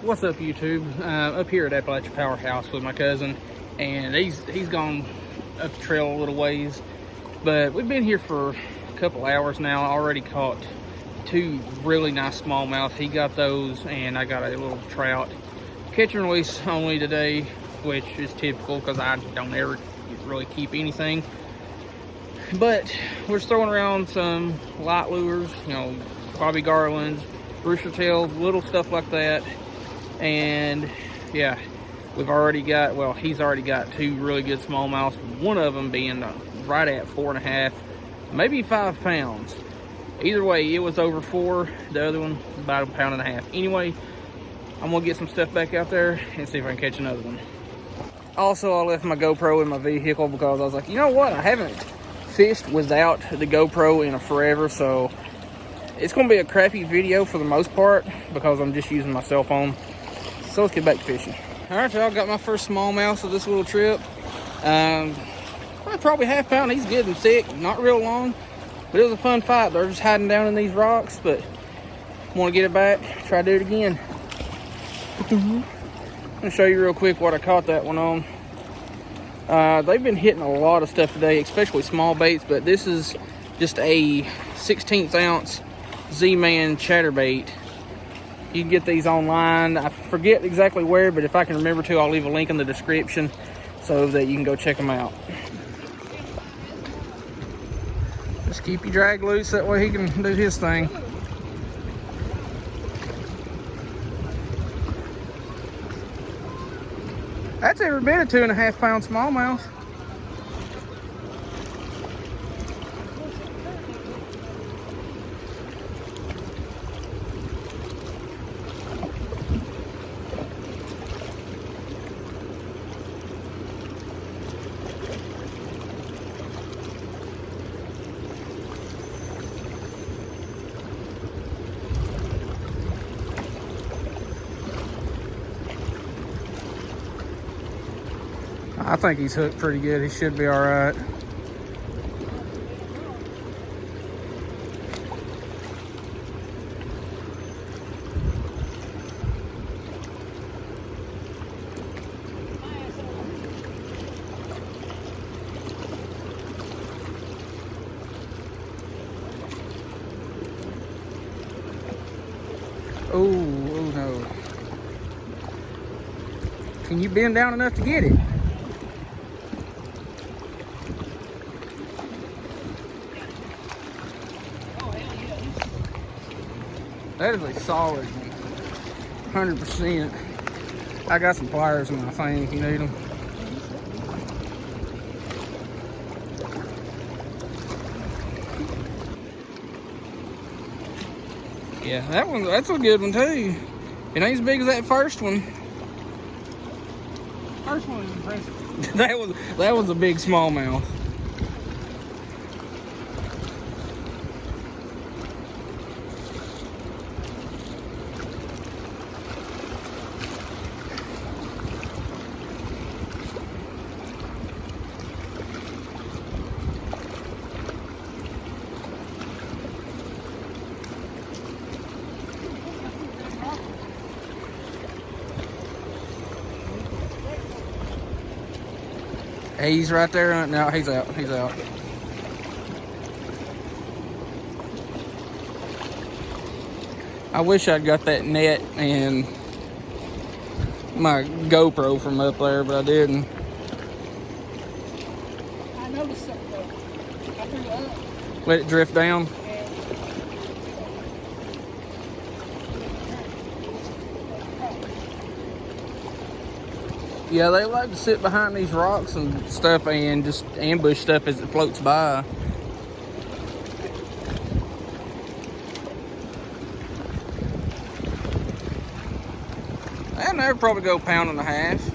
What's up, YouTube? Up here at Appalachia Powerhouse with my cousin, and he's gone up the trail a little ways, but we've been here for a couple hours now. Already caught two really nice smallmouth. He got those, and I got a little trout. Catch and release only today, which is typical because I don't ever really keep anything. But we're throwing around some light lures, you know, Bobby Garlands, rooster tails, little stuff like that. And yeah, we've already got, well, he's already got two really good smallmouths, one of them being right at 4.5, maybe 5 pounds. Either way, it was over 4. The other one was about 1.5 pounds. Anyway, I'm gonna get some stuff back out there and see if I can catch another one. Also, I left my GoPro in my vehicle because I was like, you know what, I haven't fished without the GoPro in a forever, so it's gonna be a crappy video for the most part because I'm just using my cell phone. So let's get back to fishing. All right, y'all, got my first smallmouth of this little trip. Well, probably 1/2 pound. He's good and thick, not real long, but it was a fun fight. They're just hiding down in these rocks, but I want to get it back, try to do it again. I'm gonna show you real quick what I caught that one on. They've been hitting a lot of stuff today, especially small baits, but this is just a 1/16 ounce Z-Man chatterbait. You can get these online. I forget exactly where, but if I can remember to, I'll leave a link in the description so that you can go check them out. Just keep your drag loose, that way he can do his thing. That's every bit of 2.5 pound smallmouth. I think he's hooked pretty good. He should be all right. Oh no. Can you bend down enough to get it? That is a solid 100%. I got some pliers in my thing if you need them. Yeah, that's a good one too. It ain't as big as that first one. First one was impressive. that was a big smallmouth. Hey, he's right there. No, he's out. He's out. I wish I'd got that net and my GoPro from up there, but I didn't. I noticed something though. I threw it up. Let it drift down. Yeah, they like to sit behind these rocks and stuff and just ambush stuff as it floats by. And they'll probably go 1.5 pounds.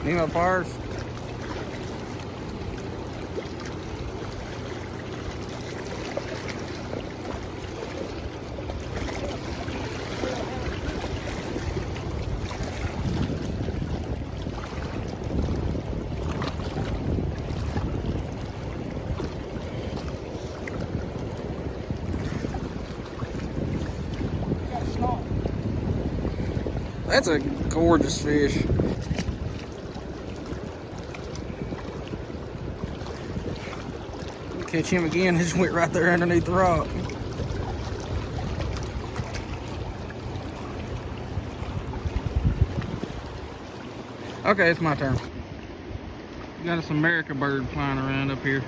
Need my pliers? That's a gorgeous fish. Catch him again. He just went right there underneath the rock. Okay, it's my turn. Got us America bird flying around up here.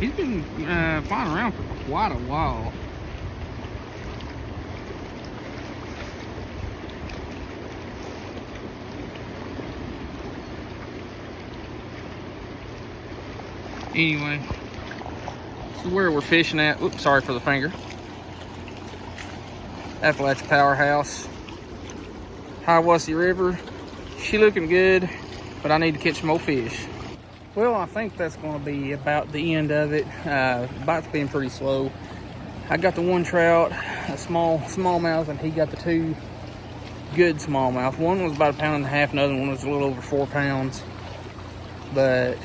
He's been flying around for quite a while. Anyway, this is where we're fishing at. Oops, sorry for the finger. Appalachia Powerhouse. Hiawassee River. She looking good, but I need to catch some more fish. Well, I think that's going to be about the end of it. Bite's been pretty slow. I got the one trout, a smallmouth, and he got the two good smallmouth. One was about 1.5 pounds, and the other one was a little over 4 pounds. But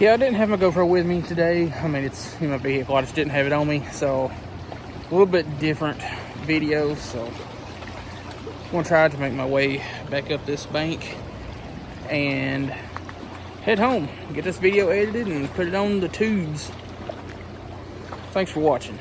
yeah, I didn't have my GoPro with me today. I mean, it's in my vehicle. I just didn't have it on me, so a little bit different video. So I'm gonna try to make my way back up this bank and head home, get this video edited and put it on the tubes. Thanks for watching.